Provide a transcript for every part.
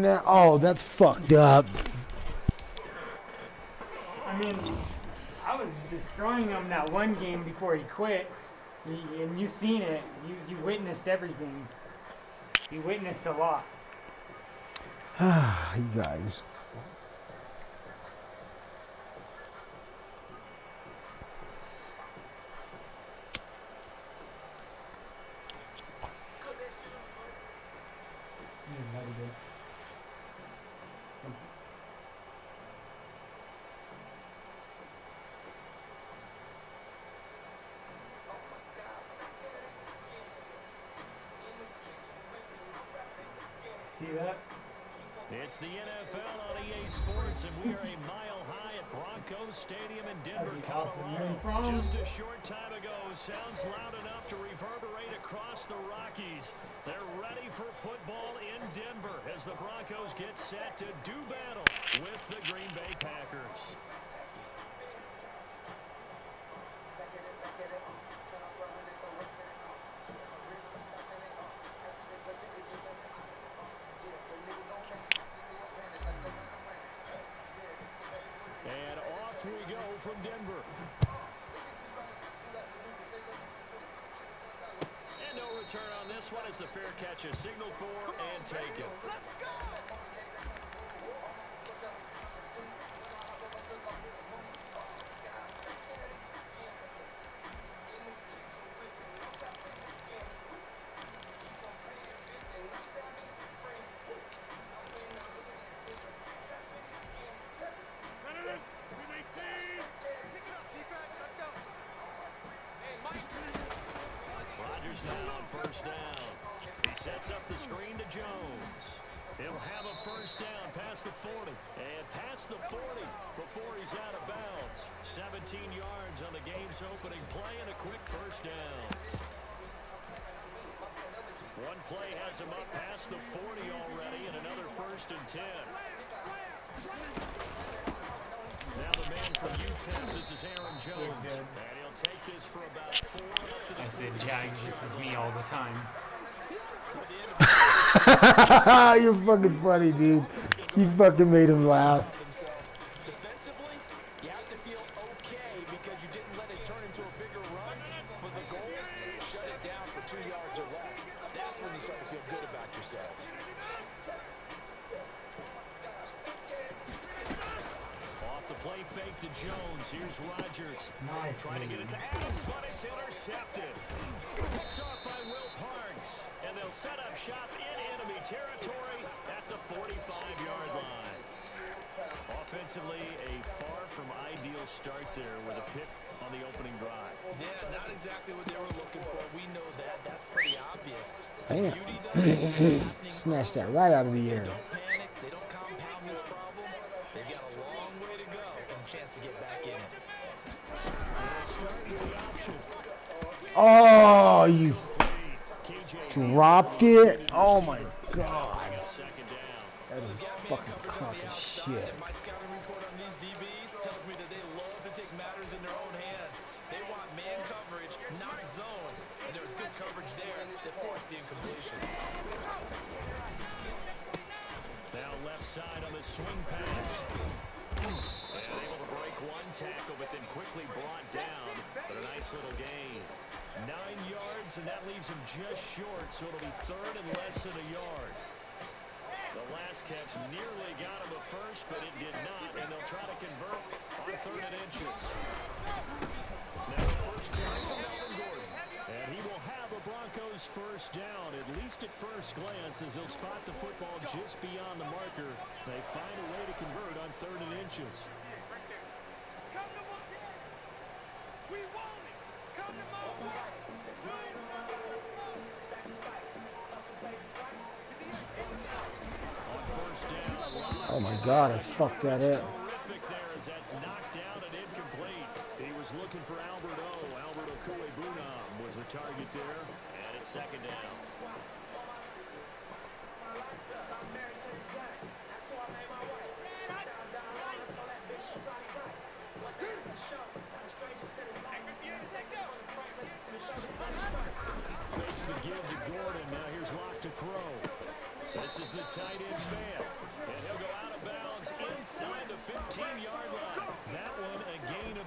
now? Oh, that's fucked up. I mean, I was destroying him that one game before he quit. And you seen it. You witnessed everything. You witnessed a lot. Ah, you guys. See that? It's the NFL on EA Sports, and we are a mile high at Broncos Stadium in Denver, Colorado. Just a short time ago, sounds loud enough to reverberate across the Rockies. They're ready for football in Denver as the Broncos get set to do battle with the Green Bay Packers. And off we go from Denver. And no return on this one as the fair catch is signaled for and taken. Let's go! Now on first down. He sets up the screen to Jones. He'll have a first down past the 40. And past the 40 before he's out of bounds. 17 yards on the game's opening play and a quick first down. One play has him up past the 40 already and another first and 10. Now the man from UTEP, this is Aaron Jones. And he'll take this for about 4 up to the I said, yeah, this is me all the time. You're fucking funny, dude. You fucking made him laugh. Defensively, you have to feel okay because you didn't let it turn into a bigger run, but the goal, shut it down for 2 yards or less. That's when you start to feel good about yourselves. Play fake to Jones. Here's Rodgers. Nice. Trying to get it to Adams, but it's intercepted. Picked off by Will Parks. And they'll set up shop in enemy territory at the 45-yard line. Offensively, a far from ideal start there with a pick on the opening drive. Yeah, not exactly what they were looking for. We know that. That's pretty obvious. Damn. Smashed that right out of the air. They don't panic. They don't compound this problem. They've got a long way to go and a chance to get back in it. Oh, you dropped it? Oh my god. That is fucking cock as shit. My scouting report on these DBs tells me that they love to take matters in their own hands. They want man coverage, not zone. And there was good coverage there that forced the incompletion. Now left side on the swing pass. And able to break one tackle, but then quickly brought down. But a nice little gain. 9 yards, and that leaves him just short, so it'll be third and less than a yard. The last catch nearly got him a first, but it did not, and they'll try to convert on third and inches. Now the first play from Melvin Gordon. And he will have a Broncos first down, at least at first glance, as he'll spot the football just beyond the marker. They find a way to convert on third and inches. Oh my god, I fucked that up. Terrific there as that's knocked down and incomplete. He was looking for Albert Okuebunam was the target there, and it's second down. Fakes the give to Gordon. Now here's Locke to throw. This is the tight end fan.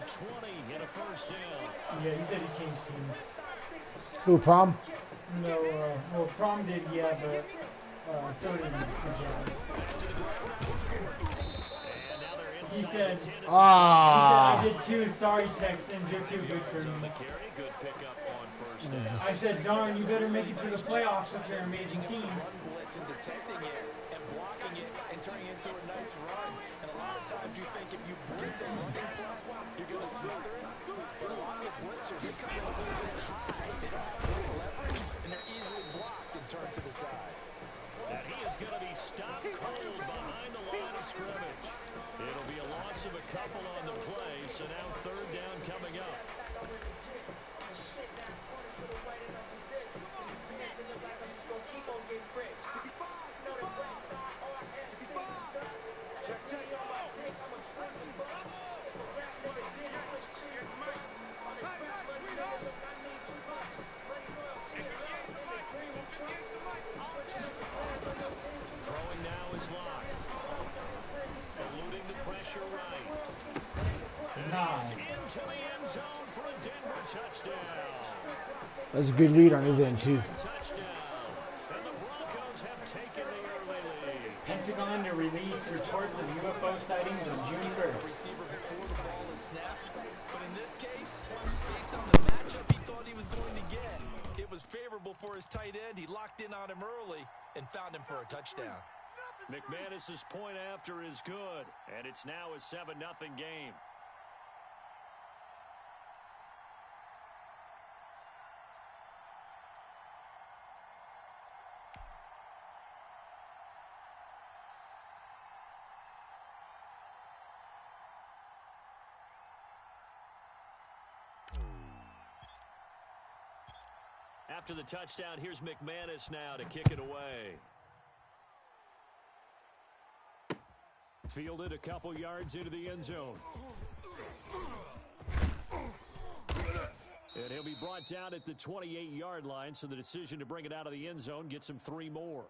of 20 and a first down. Yeah, he said he changed teams. Who, Prom? No, well, Prom did, yeah, but so did the Jazz. And now they're He inside said, the 10 as I did two sorry Texans, you're too good for on the me. carry. Good pickup on first down. I said, darn, you better make it to the playoffs with your amazing team. Run blitz and detecting it and blocking it and turning it into a nice run. And a lot of times you think if you blitz a running play, you're going to smother it. But a lot of the blitzers, they come in a little bit high. They don't have great leverage, and they're easily blocked and turned to the side. And he is going to be stopped cold behind the line of scrimmage. It'll be a loss of a couple on the play, so now third down coming up. Throwing now is locked. Eluding the pressure right. And he's into the end zone for a Denver touchdown. That's a good read on his end, too. Touchdown. And the Broncos have taken the early lead. Pentagon to release reports of UFO sightings on June 1st. Receiver before the ball is snapped. But in this case, based on the matchup he thought he was going to get, it was favorable for his tight end. He locked in on him early and found him for a touchdown. McManus's point after is good, and it's now a 7-0 game. After the touchdown, here's McManus now to kick it away. Fielded a couple yards into the end zone. And he'll be brought down at the 28-yard line, so the decision to bring it out of the end zone gets him 3 more.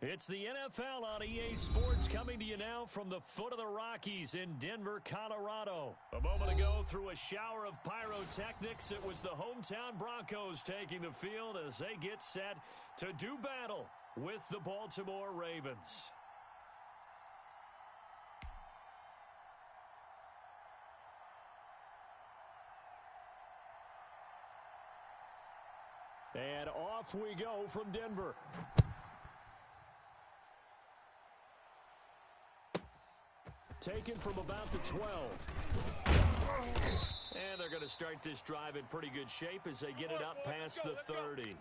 It's the NFL on EA Sports coming to you now from the foot of the Rockies in Denver, Colorado. A moment ago, through a shower of pyrotechnics, it was the hometown Broncos taking the field as they get set to do battle with the Baltimore Ravens. And off we go from Denver. Taken from about the 12. And they're going to start this drive in pretty good shape as they get it up past the 30.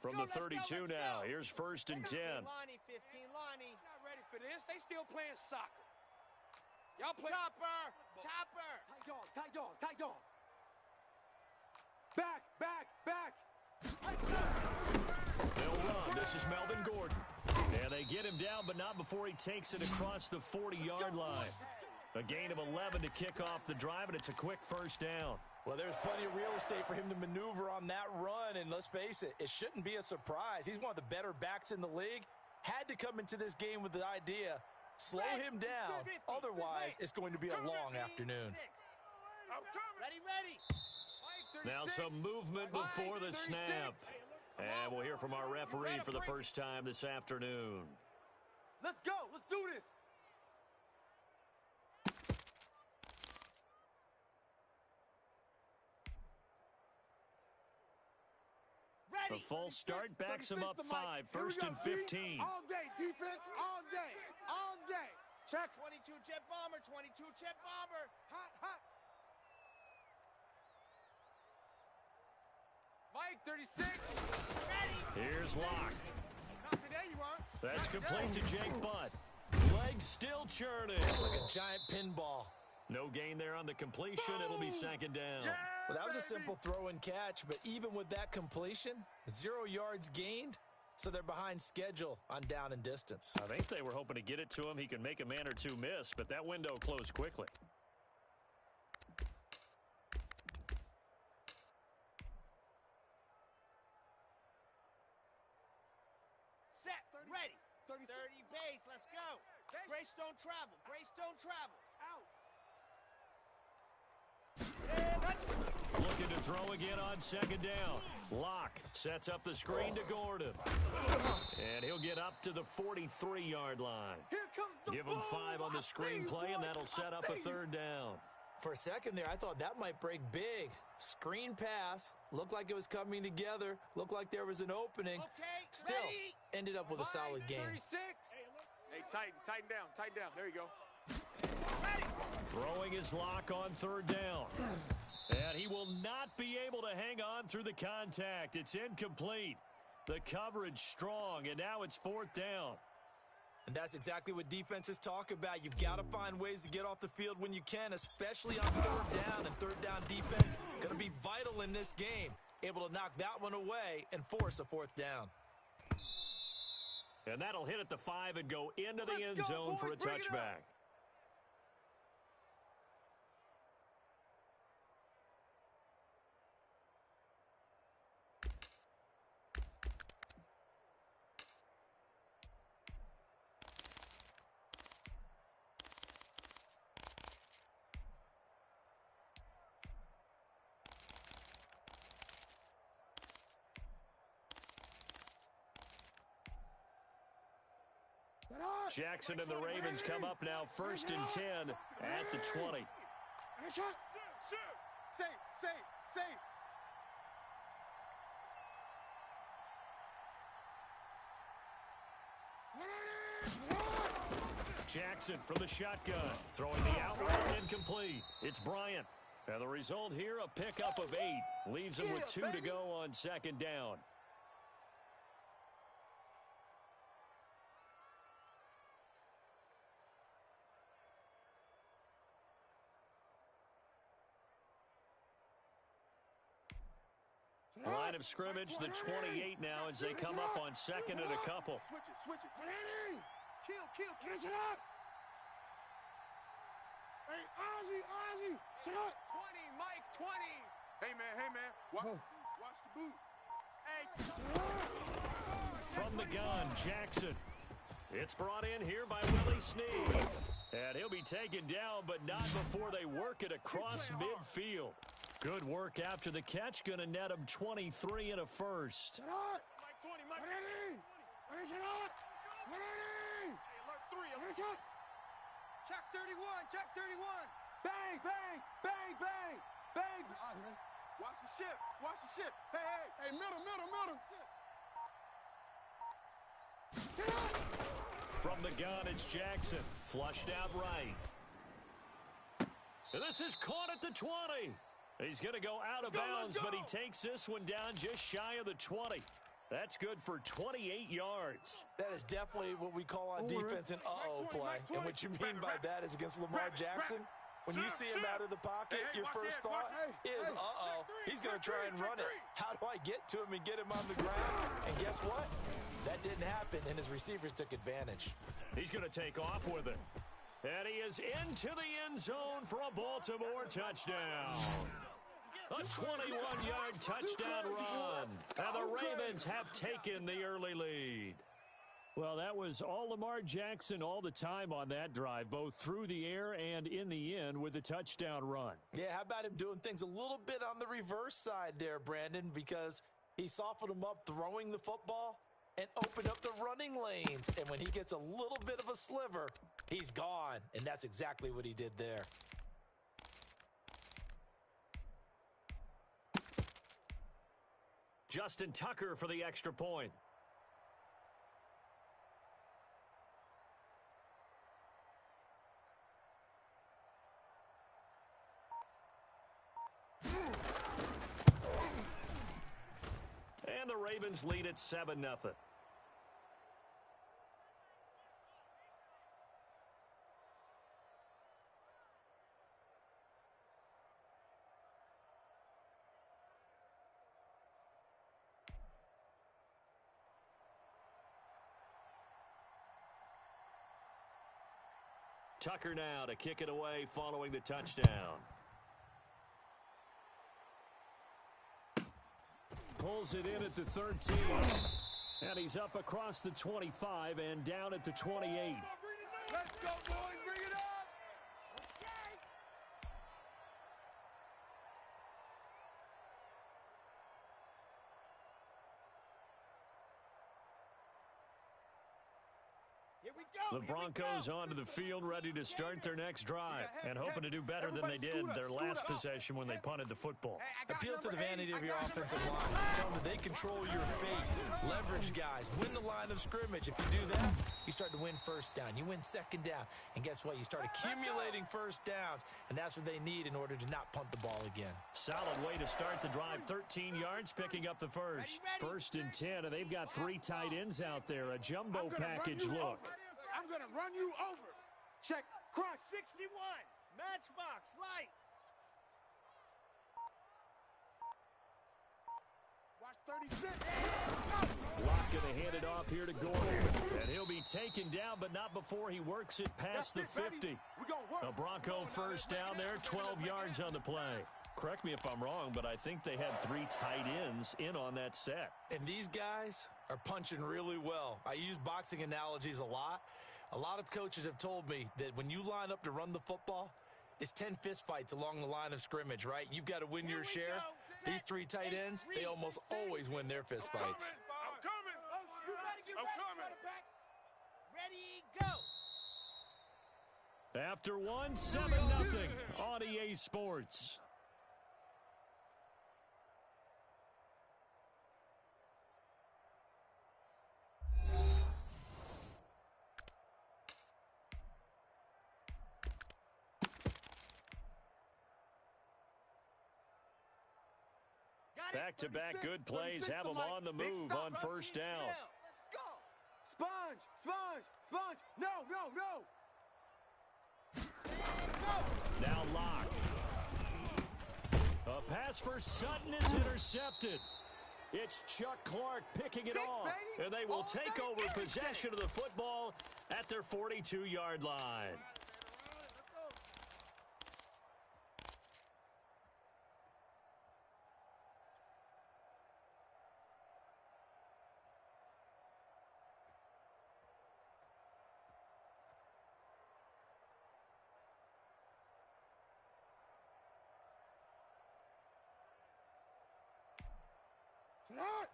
From the 32 now, here's 1st and 10. Lonnie, 15, Lonnie. Not ready for this. They still playing soccer. Y'all play. Chopper. Tight dog. Back. They'll run. This is Melvin Gordon. And they get him down, but not before he takes it across the 40-yard line. A gain of 11 to kick off the drive, and it's a quick first down. Well, there's plenty of real estate for him to maneuver on that run, and let's face it, it shouldn't be a surprise. He's one of the better backs in the league. Had to come into this game with the idea, slow him down, otherwise it's going to be a long afternoon. Ready. Now some movement before the snap. And we'll hear from our referee for the first time this afternoon. Let's go. Let's do this. The false start backs him up 5, 1st and 15. All day, defense, all day. Check. 22 jet bomber. Hot. Mike, 36. Ready. Here's Locke. Not today, you aren't. That's complete to Jake Butt. Legs still churning. Like a giant pinball. No gain there on the completion. It'll be 2nd down. Yeah, Well, that was a baby. simple throw and catch, but even with that completion, 0 yards gained, so they're behind schedule on down and distance. I think they were hoping to get it to him. He could make a man or two miss, but that window closed quickly. Set. Ready. 30 base. Let's go. Greystone travel. Out. Looking to throw again on 2nd down. Locke sets up the screen to Gordon. And he'll get up to the 43-yard line. Here comes the Give him 5 on the screenplay, and that'll set up a 3rd down. For a second there, I thought that might break big. Screen pass, looked like it was coming together, looked like there was an opening. Okay, Still, ready. ended up with a solid game. 36. Hey, tighten down. There you go. Throwing his Locke on 3rd down. And he will not be able to hang on through the contact. It's incomplete. The coverage strong, and now it's 4th down. And that's exactly what defenses talk about. You've got to find ways to get off the field when you can, especially on 3rd down. And 3rd down defense going to be vital in this game. Able to knock that one away and force a 4th down. And that'll hit at the 5 and go into the end zone for a touchback. Jackson and the Ravens come up now 1st and 10 at the 20. Say. Jackson from the shotgun, throwing the out route incomplete. It's Bryant. And the result here, a pickup of 8. Leaves him with 2 to go on 2nd down. Line of scrimmage, the 28 now as they come up on second and a couple. Switch it. Kill. Finish it up. Hey, Ozzy, shut up. 20, Mike, 20. Hey, man. Watch the boot. Hey. From the gun, Jackson. It's brought in here by Willie Snead. And he'll be taken down, but not before they work it across midfield. Good work after the catch. Going to net him 23 and a first. Shut up. Mike, 20, Mike. Finish it up. Hey, alert 3. Finish it. Check 31. Bang. Watch the ship. Hey, middle. Shut up. From the gun, it's Jackson. Flushed out right. And this is caught at the 20. He's going to go out of bounds, but he takes this one down just shy of the 20. That's good for 28 yards. That is definitely what we call on defense an uh-oh play. And what you mean by that is against Lamar Jackson, when you see him out of the pocket, your first thought is, uh-oh, he's going to try and run it. How do I get to him and get him on the ground? And guess what? That didn't happen, and his receivers took advantage. He's going to take off with it. And he is into the end zone for a Baltimore touchdown. A 21-yard touchdown run. And the Ravens have taken the early lead. Well, that was all Lamar Jackson all the time on that drive, both through the air and in the end with a touchdown run. Yeah, how about him doing things a little bit on the reverse side there, Brandon, because he softened him up throwing the football and opened up the running lanes. And when he gets a little bit of a sliver, he's gone. And that's exactly what he did there. Justin Tucker for the extra point. And the Ravens lead at 7-0. Tucker now to kick it away following the touchdown. Pulls it in at the 13. And he's up across the 25 and down at the 28. Let's go, boys. Bring it up. Okay. Here we go. The Broncos onto the field, ready to start their next drive, and hoping to do better than they did their last possession when they punted the football. Appeal to the vanity of your offensive line. Tell them that they control your fate. Leverage guys. Win the line of scrimmage. If you do that, you start to win first down. You win second down. And guess what? You start accumulating first downs, and that's what they need in order to not punt the ball again. Solid way to start the drive. 13 yards, picking up the first. First and 10, and they've got 3 tight ends out there. A jumbo package look. I'm going to run you over. Check. Cross. 61. Matchbox. Light. Watch 36. Lock going to hand it off here to Gordon. And he'll be taken down, but not before he works it past the 50. A Bronco first down there, 12 yards on the play. Correct me if I'm wrong, but I think they had 3 tight ends in on that set. And these guys are punching really well. I use boxing analogies a lot. A lot of coaches have told me that when you line up to run the football, it's 10 fistfights along the line of scrimmage, right? You've got to win your share. These 3 tight ends, they almost always win their fistfights. I'm coming. I'm coming. Ready, go. After one, 7-0 on EA Sports. Back-to-back good plays have them on the move on first down. Let's go. Sponge. No. Now Locke. A pass for Sutton is intercepted. It's Chuck Clark picking it off. And they will take over possession of the football at their 42-yard line.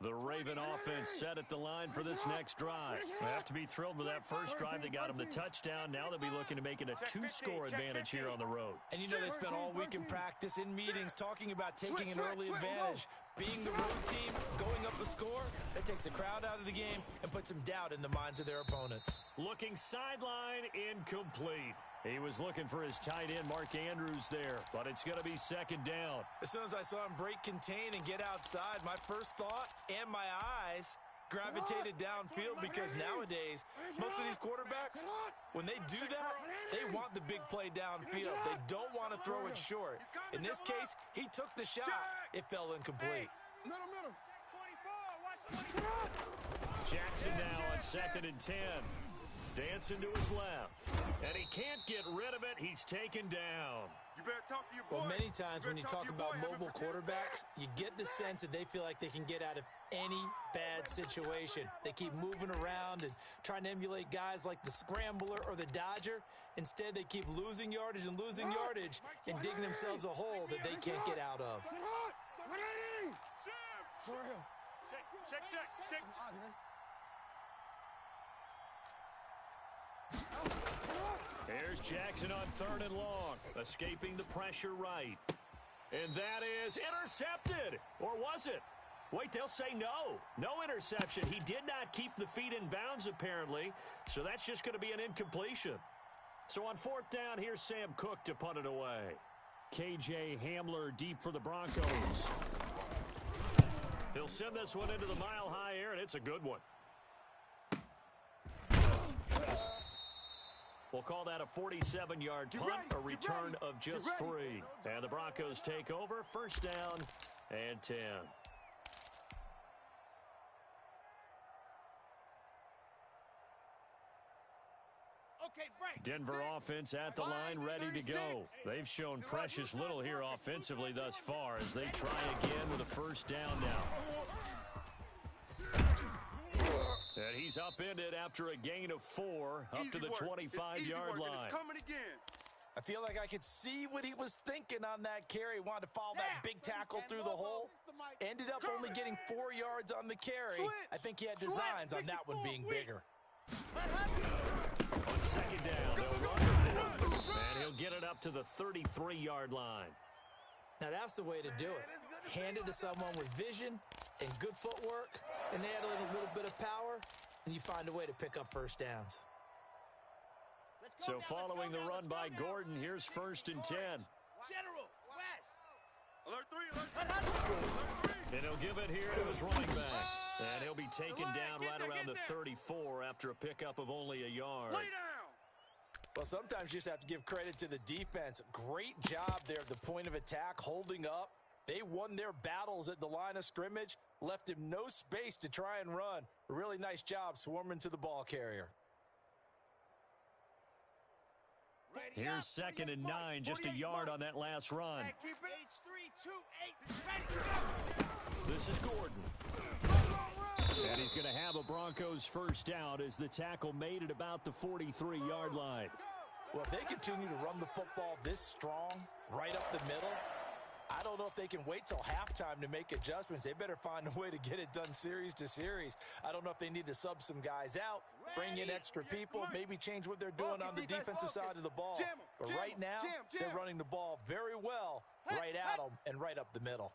The Raven offense set at the line for this next drive. They have to be thrilled with that first drive that got them the touchdown. Now they'll be looking to make it a 2-score advantage here on the road. And you know they spent all week in practice, in meetings, talking about taking an early advantage. Being the road team, going up a score, that takes the crowd out of the game and puts some doubt in the minds of their opponents. Looking sideline, incomplete. He was looking for his tight end, Mark Andrews, there, but it's going to be second down. As soon as I saw him break contain and get outside, my first thought and my eyes gravitated downfield, because nowadays, most of these quarterbacks, when they do that, they want the big play downfield. They don't want to throw it short. In this case, he took the shot. It fell incomplete. Jackson now on 2nd and 10. Dancing to his left. And he can't get rid of it. He's taken down. You better talk to your boy. Well, many times when you talk about mobile quarterbacks, you get the sense that they feel like they can get out of any bad situation. They keep moving around and trying to emulate guys like the Scrambler or the Dodger. Instead, they keep losing yardage and digging themselves a hole that they can't get out of. Check. Here's Jackson on 3rd and long, escaping the pressure right. And that is intercepted. Or was it? Wait, they'll say no. No interception. He did not keep the feet in bounds, apparently, so that's just going to be an incompletion. So on 4th down, here's Sam Cook to punt it away. KJ Hamler deep for the Broncos. He'll send this one into the mile-high air, and it's a good one. We'll call that a 47-yard punt, a return of just 3. And the Broncos take over, 1st down and 10. Denver offense at the line, ready to go. They've shown precious little here offensively thus far as they try again with a 1st down now. And he's upended after a gain of 4 up to the 25-yard line. I feel like I could see what he was thinking on that carry. Wanted to follow that big tackle through the hole. Ended up only getting 4 yards on the carry. I think he had designs on that one being bigger. On 2nd down, they'll run the ball. And he'll get it up to the 33-yard line. Now that's the way to do it. Hand it to someone with vision and good footwork, and add in a little bit of power, and you find a way to pick up 1st downs. So following the run by Gordon, here's 1st and 10. General, West. Alert 3, alert 3. And he'll give it here to his running back. And he'll be taken down right around the 34 after a pickup of only a yard. Lay down. Well, sometimes you just have to give credit to the defense. Great job there at the point of attack, holding up. They won their battles at the line of scrimmage, left him no space to try and run. A really nice job swarming to the ball carrier. Here's 2nd and 9, just a yard on that last run. This is Gordon. And he's going to have a Broncos 1st down as the tackle made it about the 43-yard line. Well, if they continue to run the football this strong, right up the middle, I don't know if they can wait till halftime to make adjustments. They better find a way to get it done series to series. I don't know if they need to sub some guys out, bring in extra people, maybe change what they're doing on the defensive side of the ball. But right now, they're running the ball very well right at them and right up the middle.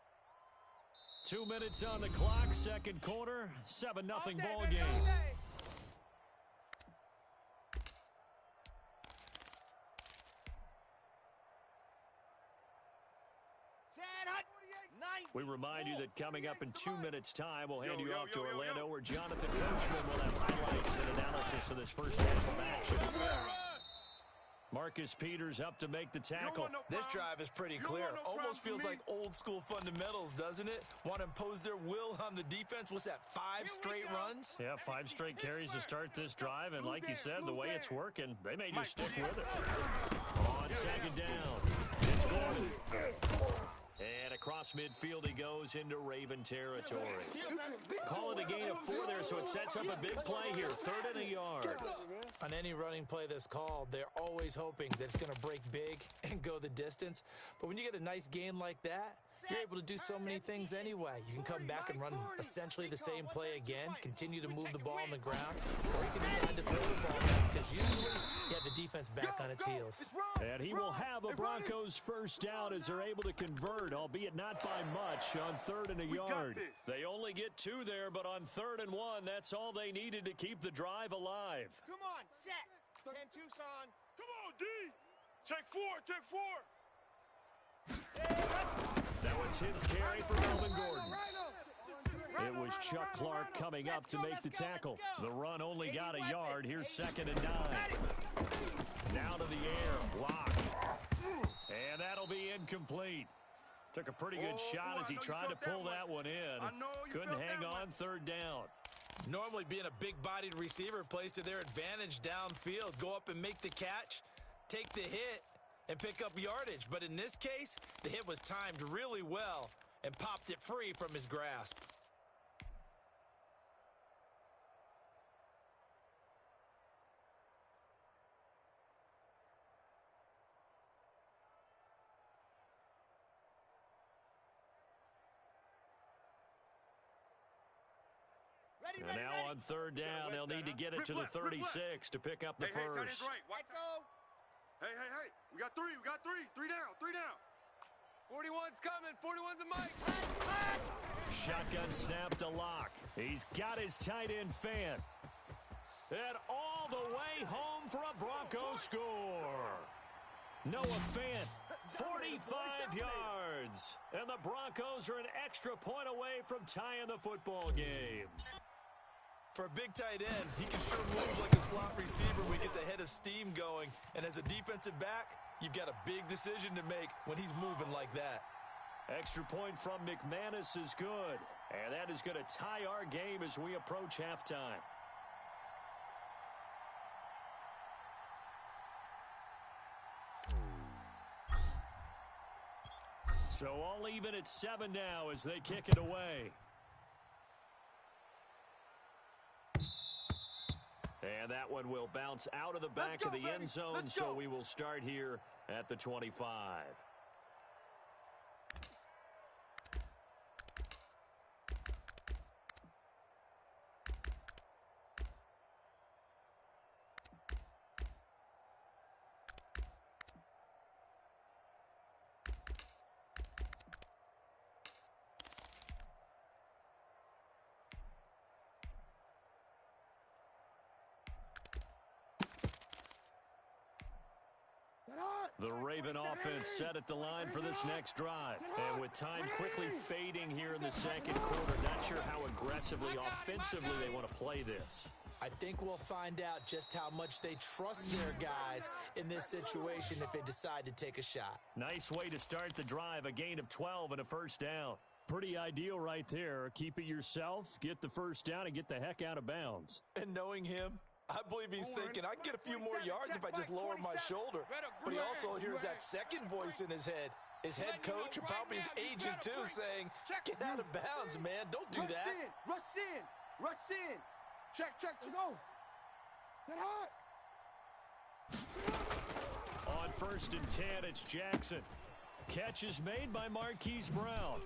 2 minutes on the clock, 2nd quarter, 7-0 ball game. We remind you that coming up in 2 minutes' time, we'll hand you off to Orlando, where Jonathan Coachman will have highlights and analysis of this first half of action. Marcus Peters up to make the tackle. This drive is pretty clear. Almost feels like old school fundamentals, doesn't it? Want to impose their will on the defense. What's that, 5 straight runs? Yeah, 5 straight carries to start this drive, and like you said, the way it's working, they may just stick with it. On second down, it's Gordon. And across midfield he goes into Raven territory. Call it a gain of 4 there, so it sets up a big play here. 3rd and a yard. On any running play that's called, they're always hoping that it's going to break big and go the distance. But when you get a nice gain like that, you're able to do so many things anyway. You can come back and run essentially the same play again, continue to move the ball on the ground, or you can decide to throw the ball back because usually you have the defense back on its heels. And he will have a Broncos first down as they're able to convert, albeit not by much, on 3rd and a yard. They only get 2 there, but on 3rd and 1, that's all they needed to keep the drive alive. Come on, set. 10 Tucson. Come on, D. Check 4, check 4. That one's 10th carry for Melvin Gordon. It was Chuck Clark coming up to make the tackle. The run only got a yard. Here's 2nd and 9. Now to the air. Block. And that'll be incomplete. Took a pretty good shot as he tried to pull that one in. Couldn't hang on 3rd down. Normally being a big-bodied receiver plays to their advantage downfield. Go up and make the catch, take the hit, and pick up yardage. But in this case, the hit was timed really well and popped it free from his grasp. And now on 3rd down, they'll need to get it to the 36 to pick up the first. Let go. Hey. We got 3. 3 down. 41's coming. 41's a mic. Shotgun snap to Locke. He's got his tight end Fant. And all the way home for a Broncos score. Noah Fant, 45 yards. And the Broncos are an extra point away from tying the football game. For a big tight end, he can sure move like a slot receiver when he gets a head of steam going. And as a defensive back, you've got a big decision to make when he's moving like that. Extra point from McManus is good. And that is going to tie our game as we approach halftime. So all even at 7 now as they kick it away. And that one will bounce out of the back of the end zone, so we will start here at the 25. The Raven offense set at the line for this next drive. And with time quickly fading here in the second quarter, not sure how aggressively, offensively they want to play this. I think we'll find out just how much they trust their guys in this situation if they decide to take a shot. Nice way to start the drive, a gain of 12 and a first down. Pretty ideal right there. Keep it yourself, get the first down, and get the heck out of bounds. And knowing him, I believe he's thinking, I can get a few more yards if I just lower my shoulder. But he also hears that second voice in his head. His head coach and probably his agent, too, saying, get out of bounds, man. Don't do that. Rush in. Check, go. Set high. On 1st and 10, it's Jackson. Catch is made by Marquise Brown.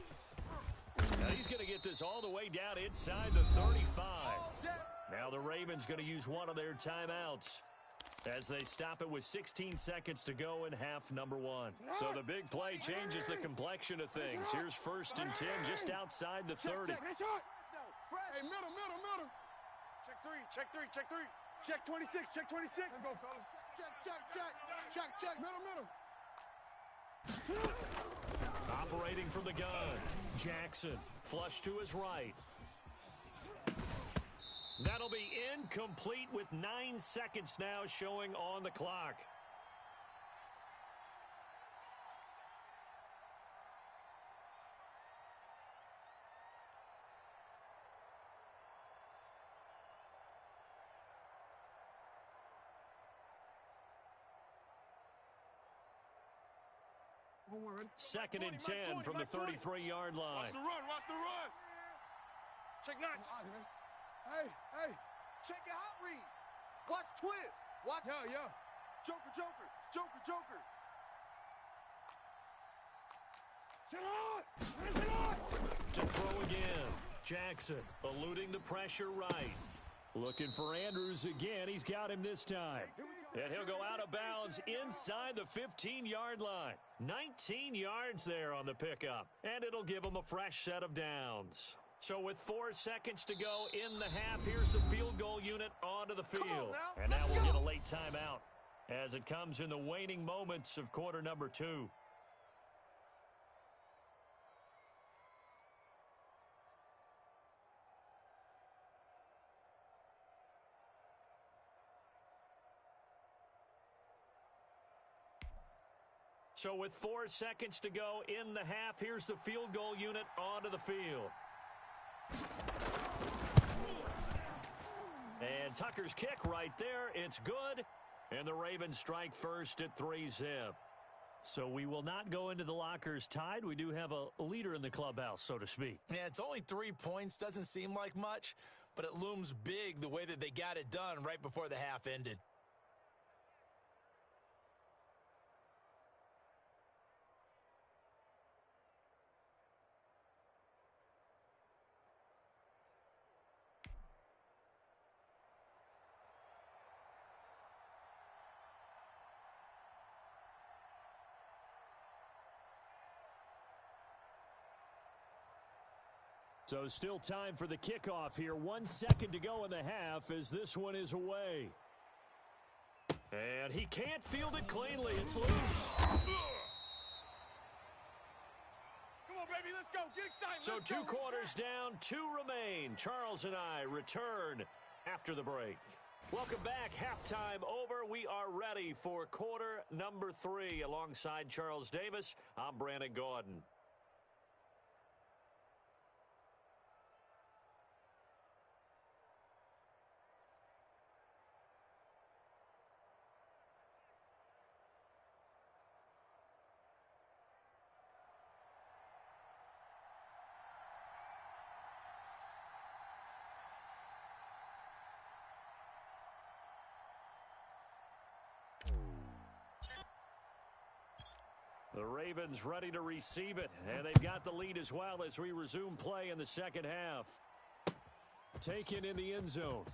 Now he's going to get this all the way down inside the 35. Now the Ravens going to use one of their timeouts as they stop it with 16 seconds to go in half number 1. So the big play changes the complexion of things. Here's 1st and 10 just outside the 30. Hey, middle. Check 3. Check 26. Let's go, fellas. Check. Middle. Operating from the gun, Jackson, flush to his right. That'll be incomplete with 9 seconds now showing on the clock. 2nd and 10 from the 33-yard line. Watch the run, watch the run. Check 9. Hey, check your hot read. Watch twist. Watch. Yo. Joker. Sit on. To throw again. Jackson eluding the pressure right. Looking for Andrews again. He's got him this time. And he'll go out of bounds inside the 15-yard line. 19 yards there on the pickup. And it'll give him a fresh set of downs. So with 4 seconds to go in the half, here's the field goal unit onto the field. And now we'll get a late timeout as it comes in the waning moments of quarter number 2. So with 4 seconds to go in the half, here's the field goal unit onto the field. And Tucker's kick right there. It's good. And the Ravens strike first at 3-zip. So we will not go into the lockers tied. We do have a leader in the clubhouse, so to speak. Yeah, it's only 3 points. Doesn't seem like much, but it looms big the way that they got it done right before the half ended. So still time for the kickoff here. 1 second to go in the half as this one is away. And he can't field it cleanly. It's loose. Come on, baby, let's go. Get excited. So 2 quarters down, 2 remain. Charles and I return after the break. Welcome back. Halftime over. We are ready for quarter number 3. Alongside Charles Davis, I'm Brandon Gordon. The Ravens ready to receive it, and they've got the lead as well as we resume play in the second half. Taken in the end zone.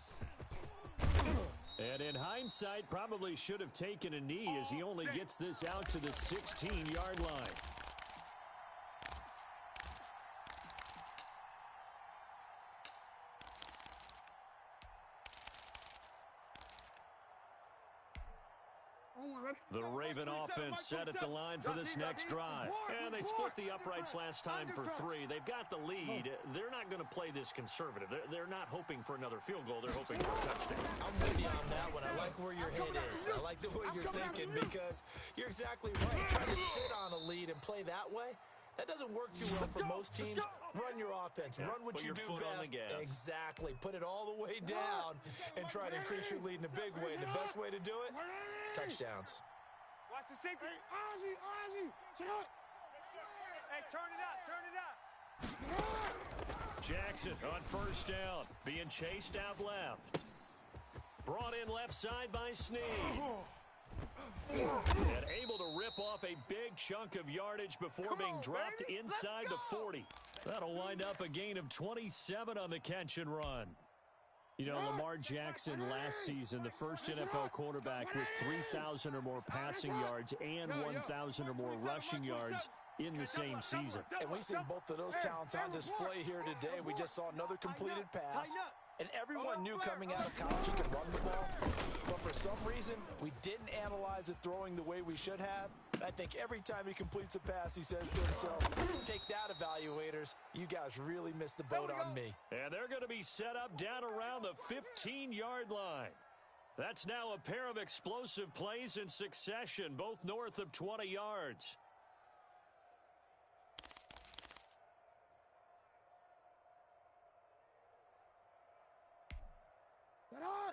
And in hindsight, probably should have taken a knee as he only gets this out to the 16-yard line. The Raven offense set at the line for this next drive. And they split the uprights last time for 3. They've got the lead. They're not going to play this conservative. They're not hoping for another field goal. They're hoping for a touchdown. I'm with you on that one. I like where your head is. I like the way you're thinking because you're exactly right. Trying to sit on a lead and play that way, that doesn't work too well for most teams. Run your offense. Run what you do best. Exactly. Put it all the way down and try to increase your lead in a big way. And the best way to do it, touchdowns. Watch the safety. Ozzy. Sit up. Hey, turn it up. Jackson on first down. Being chased out left. Brought in left side by Snead. And able to rip off a big chunk of yardage before being dropped inside the 40. That'll wind up a gain of 27 on the catch and run. You know, Lamar Jackson last season, the first NFL quarterback with 3,000 or more passing yards and 1,000 or more rushing yards in the same season. And we've seen both of those talents on display here today. We just saw another completed pass. And everyone knew coming out of college he could run the ball. But for some reason, we didn't analyze it throwing the way we should have. I think every time he completes a pass, he says to himself, take that, evaluators. You guys really missed the boat on me. And they're going to be set up down around the 15-yard line. That's now a pair of explosive plays in succession, both north of 20 yards.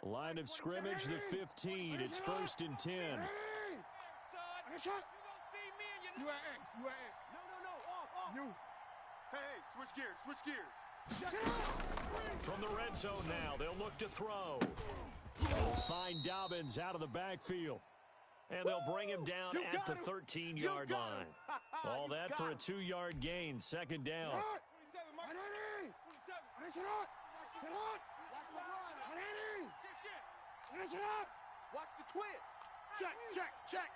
Line of scrimmage, the 15. It's 1st and 10. Son, you're going to see me and your You at X. You at X. No. Off. You. Hey, switch gears. From the red zone now, they'll look to throw. Find Dobbins out of the backfield. And they'll bring him down at the 13-yard line. All that for a 2-yard gain, second down. 27, Mike. 27. Sit on. Watch the run. Finish it up. Watch the twist. Check.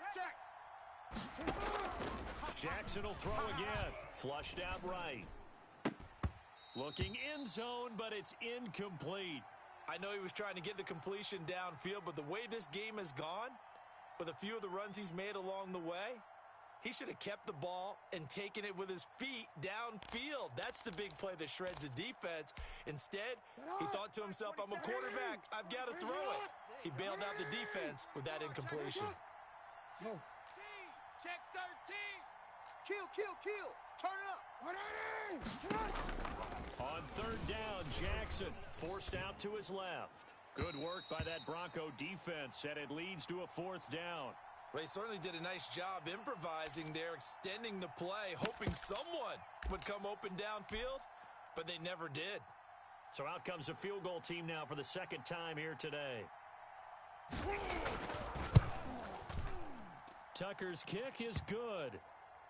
Jackson will throw again. Flushed out right. Looking end zone, but it's incomplete. I know he was trying to get the completion downfield, but the way this game has gone, with a few of the runs he's made along the way, he should have kept the ball and taken it with his feet downfield. That's the big play that shreds the defense. Instead, he thought to himself, I'm a quarterback. I've got to throw it. He bailed out the defense with that incompletion. No. Check 13. Kill. Turn it up. On third down, Jackson forced out to his left. Good work by that Bronco defense, and it leads to a fourth down. Well, he certainly did a nice job improvising there, extending the play, hoping someone would come open downfield, but they never did. So out comes a field goal team now for the second time here today. Tucker's kick is good.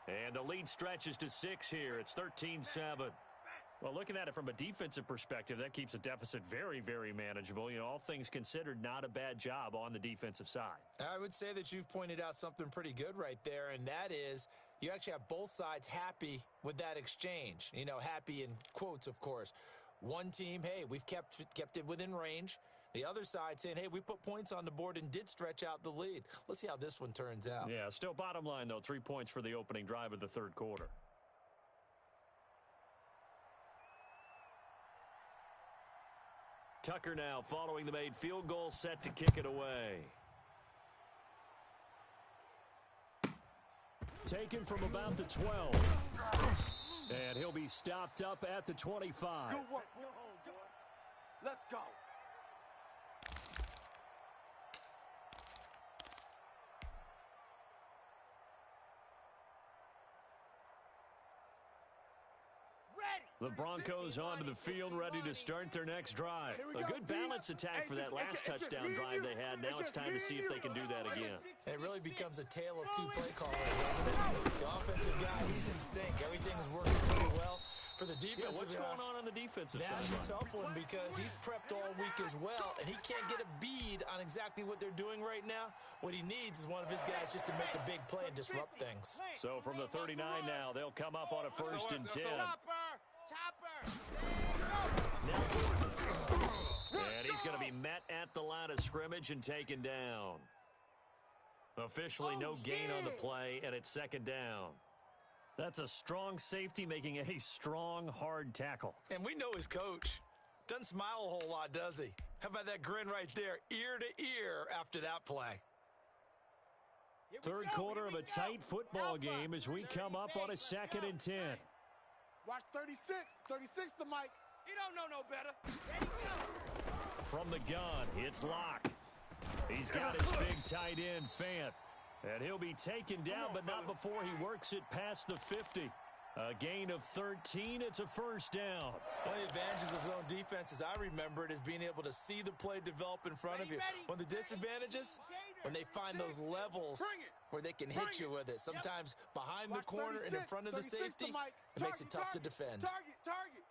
And the lead stretches to 6 here. It's 13-7. Well, looking at it from a defensive perspective, that keeps a deficit very, very manageable. You know, all things considered, not a bad job on the defensive side. I would say that you've pointed out something pretty good right there, and that is you actually have both sides happy with that exchange. You know, happy in quotes, of course. One team, hey, we've kept it within range. The other side saying, hey, we put points on the board and did stretch out the lead. Let's see how this one turns out. Yeah, still bottom line, though, 3 points for the opening drive of the third quarter. Tucker now following the made field goal, set to kick it away. Taken from about the 12. And he'll be stopped up at the 25. Good work. Let's go. The Broncos onto the field, ready to start their next drive. A good balance attack for that last touchdown drive they had. Now it's time to see if they can do that again. And it really becomes a tale of two play callers, doesn't it? The offensive guy, he's in sync. Everything's working pretty well. For the defensive guy, what's going on the defensive side? That's a tough one because he's prepped all week as well, and he can't get a bead on exactly what they're doing right now. What he needs is one of his guys just to make a big play and disrupt things. So from the 39 now, they'll come up on a 1st and 10. And he's going to be met at the line of scrimmage and taken down. Officially no gain on the play, and it's 2nd down. That's a strong safety making a strong, hard tackle. And we know his coach. Doesn't smile a whole lot, does he? How about that grin right there, ear to ear after that play? Third quarter of a tight football game as we come up on a 2nd and 10. Watch 36. 36 to Mike. He don't know no better. From the gun, it's Locke. He's got his big tight end, Fant. And he'll be taken down, but not before he works it past the 50. A gain of 13. It's a 1st down. One of the advantages of zone defense, as I remember it, is being able to see the play develop in front of you. One of the disadvantages, when they find those levels where they can hit you with it. Sometimes behind the corner and in front of the safety, it makes it tough to defend. Target.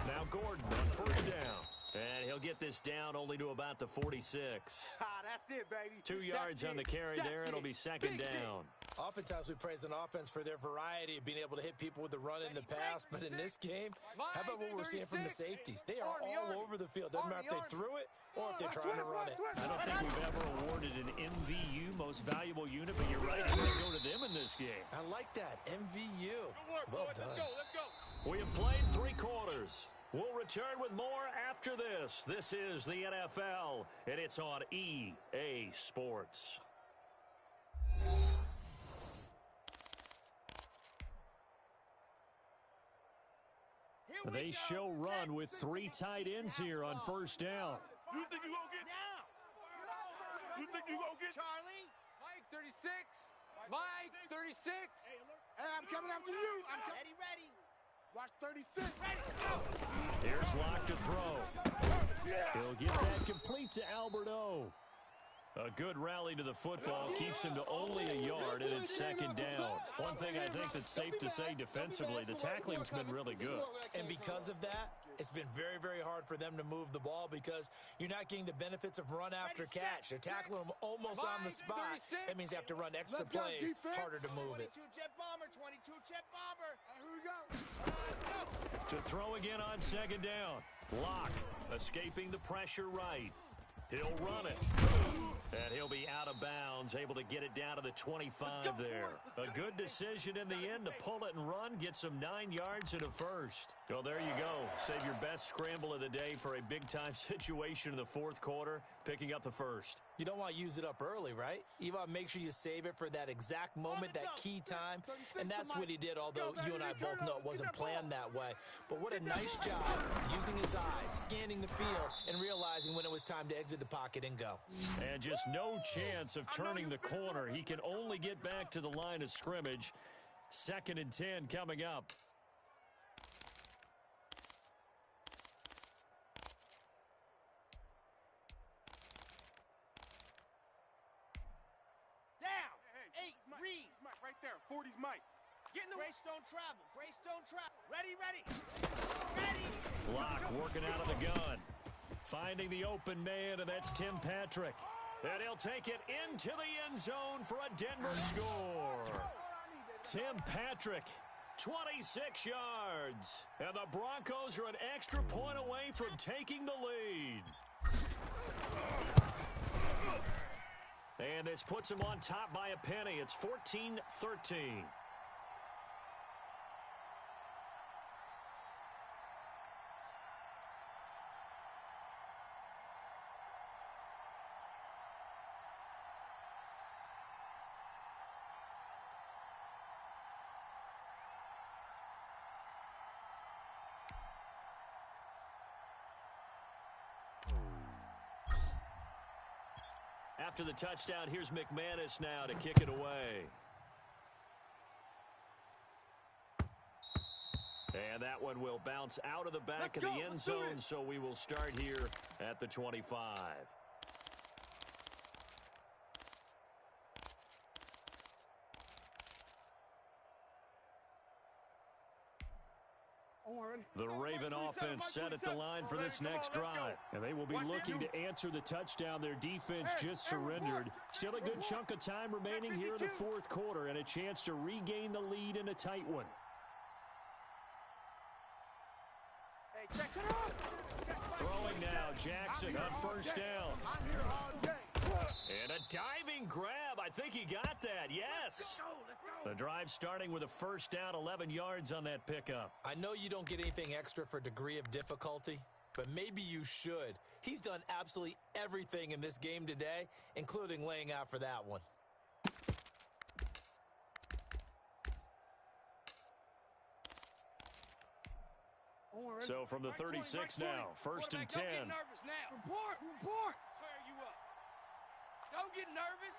Now Gordon on 1st down. And he'll get this down only to about the 46. That's it, baby. 2 yards on the carry there. It'll be 2nd down. Oftentimes we praise an offense for their variety of being able to hit people with the run in the pass. But in this game, how about what we're seeing from the safeties? They are all over the field. Doesn't matter if they threw it or if they're trying to run it. I don't think we've ever awarded an MVU, most valuable unit, but you're right. It may go to them in this game. I like that. MVU. Well done. Let's go. We have played 3 quarters. We'll return with more after this. This is the NFL, and it's on EA Sports. They show run with 3 tight ends here on 1st down. You think you gonna get? Now. You think you gonna get? Charlie. Mike, 36. Mike, 36. Hey, I'm coming after you. Ready, ready. Watch 36. Ready, go. Here's Locke to throw. He'll get that complete to Alberto. A good rally to the football keeps him to only a yard, and it's second down. One thing I think that's safe to say defensively, the tackling's been really good. And because of that, it's been very, very hard for them to move the ball because you're not getting the benefits of run after catch. They're tackling them almost on the spot. That means they have to run extra plays, harder to move it. 22 jet bomber, 22 jet bomber. Here we go. To throw again on second down. Locke escaping the pressure right. He'll run it. And he'll be out of bounds, able to get it down to the 25 there. A good decision in the end to pull it and run, gets him 9 yards and a first. Well, there you go. Save your best scramble of the day for a big-time situation in the fourth quarter, picking up the first. You don't want to use it up early, right? You want to make sure you save it for that exact moment, that key time. And that's what he did, although you and I both know it wasn't planned that way. But what a nice job using his eyes, scanning the field, and realizing when it was time to exit the pocket and go. And just no chance of turning the corner. He can only get back to the line of scrimmage. 2nd and 10 coming up. Down. Hey, 8, read. Mike, right there. 40's Mike. Get in the Greystone travel. Greystone travel. Ready, ready. Ready. Locke working out of the gun. Finding the open man, and that's Tim Patrick. And he'll take it into the end zone for a Denver score. Tim Patrick, 26 yards. And the Broncos are an extra point away from taking the lead. And this puts them on top by a penny. It's 14-13. After the touchdown, here's McManus now to kick it away. And that one will bounce out of the back of the end zone, so we will start here at the 25. The Raven offense set at the line for this next drive. And they will be looking to answer the touchdown their defense just surrendered. Still a good chunk of time remaining here in the fourth quarter and a chance to regain the lead in a tight one. Hey, check it out. Throwing now, Jackson on first down. I'm here all day. And a diving grab. I think he got that. Yes. The drive starting with a first down, 11 yards on that pickup. I know you don't get anything extra for degree of difficulty, but maybe you should. He's done absolutely everything in this game today, including laying out for that one. So from the 36 now, 1st and 10. Don't get nervous now. Report. Swear you up. Don't get nervous.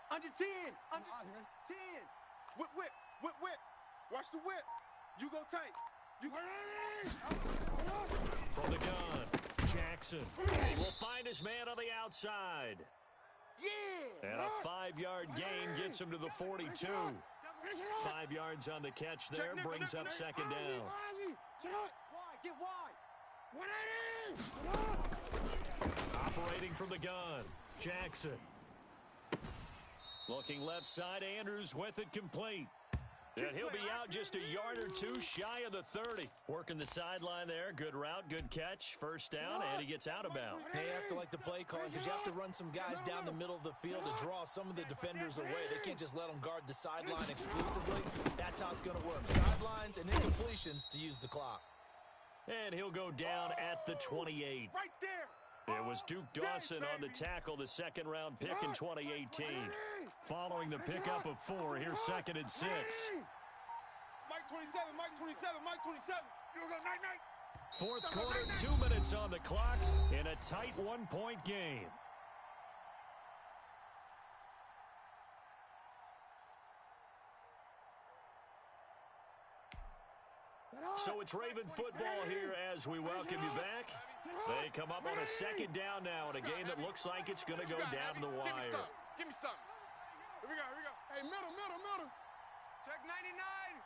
Under 10. Under 10. Whip. Watch the whip. You go tight. You go. From the gun, Jackson. He will find his man on the outside. Yeah. And a 5-yard gain gets him to the 42. 5 yards on the catch there, brings up second down. Get wide. Operating from the gun, Jackson. Looking left side, Andrews with it complete. And he'll be out just a yard or two shy of the 30. Working the sideline there. Good route, good catch. First down, and he gets out of bounds. They have to like the play calling because you have to run some guys down the middle of the field to draw some of the defenders away. They can't just let them guard the sideline exclusively. That's how it's going to work. Sidelines and incompletions to use the clock. And he'll go down at the 28. Right there. It was Duke Dawson on the tackle, the 2nd-round pick in 2018. Following the pickup of 4, here's 2nd and 6. Mike 27. You go night. Fourth quarter, 2 minutes on the clock in a tight 1-point game. So it's Raven football here as we welcome you back. They come up on a second down now in a game that looks like it's going to go down to the wire. Give me something. Here we go. Hey, middle. Check 99.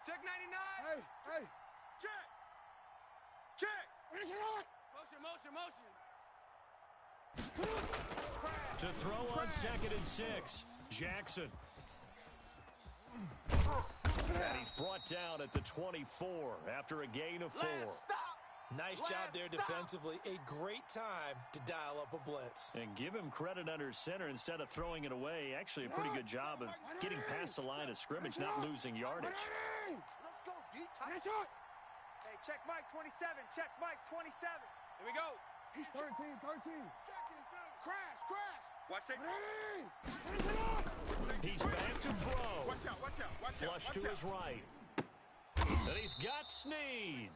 Check 99. Hey. Check. Motion. To throw on 2nd and 6, Jackson. And he's brought down at the 24 after a gain of 4. Nice job there defensively. A great time to dial up a blitz. And give him credit under center instead of throwing it away. Actually, a pretty good job of getting past the line of scrimmage, not losing yardage. Let's go, D. Hey, check Mike 27. Check Mike 27. Here we go. He's 13. Crash. Watch it. He's back to throw. Watch out. Flush to his right. And he's got Snead.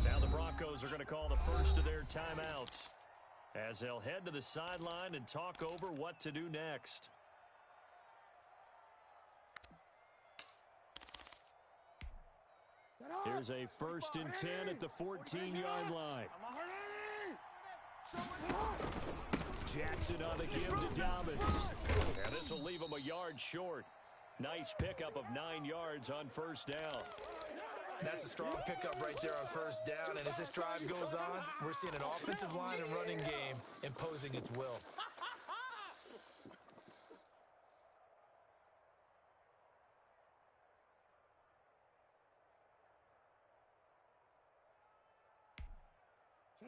Now the Broncos are going to call the first of their timeouts as they'll head to the sideline and talk over what to do next. Here's a 1st and 10 at the 14-yard line. Jackson on the give to Dobbins. And this will leave him a yard short. Nice pickup of 9 yards on 1st down. That's a strong pickup right there on 1st down. And as this drive goes on, we're seeing an offensive line and running game imposing its will.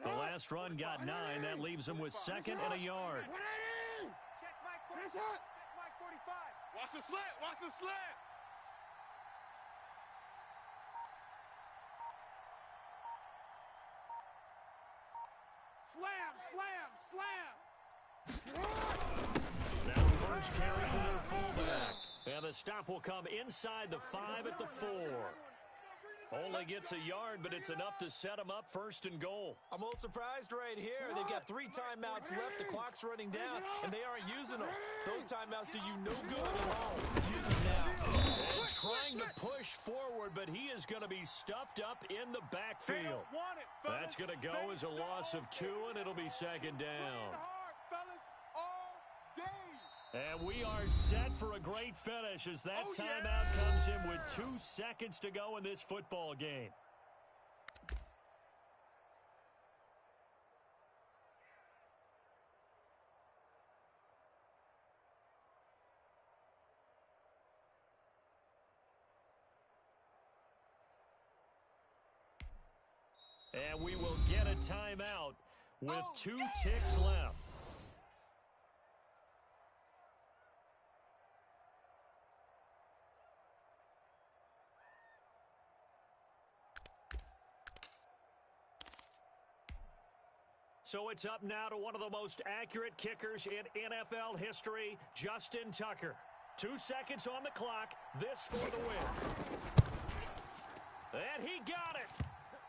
The last run got 9. That leaves him with 2nd and a yard. Check Mike 45. Check Mike 45. Watch the slant. Slam. Now first carry for their fullback. And the stop will come inside the 5 at the 4. Only gets a yard, but it's enough to set him up 1st and goal. I'm a little surprised right here. They've got 3 timeouts left. The clock's running down, and they aren't using them. Those timeouts do you no good at all. Use them now. And trying to push forward, but he is going to be stuffed up in the backfield. That's going to go as a loss of 2, and it'll be 2nd down. And we are set for a great finish as that timeout comes in with 2 seconds to go in this football game. And we will get a timeout with 2 ticks left. So it's up now to one of the most accurate kickers in NFL history, Justin Tucker. 2 seconds on the clock. This for the win. And he got it.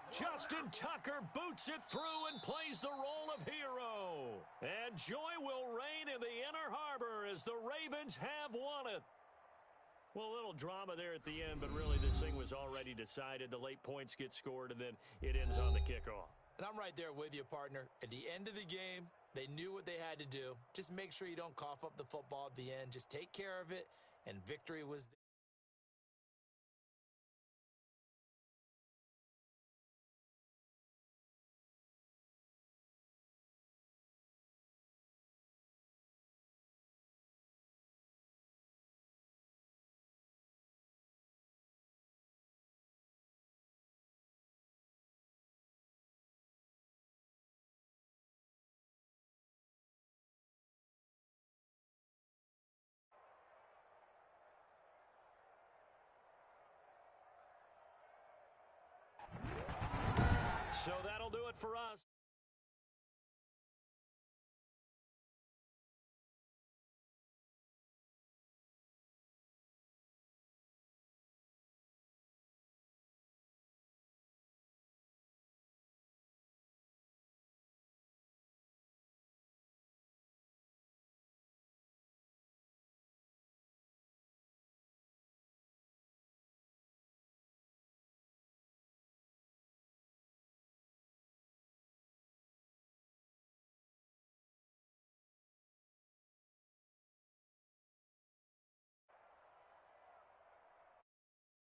Justin Tucker boots it through and plays the role of hero. And joy will reign in the Inner Harbor as the Ravens have won it. Well, a little drama there at the end, but really this thing was already decided. The late points get scored, and then it ends on the kickoff. And I'm right there with you, partner. At the end of the game, they knew what they had to do. Just make sure you don't cough up the football at the end. Just take care of it, and victory was there. So that'll do it for us.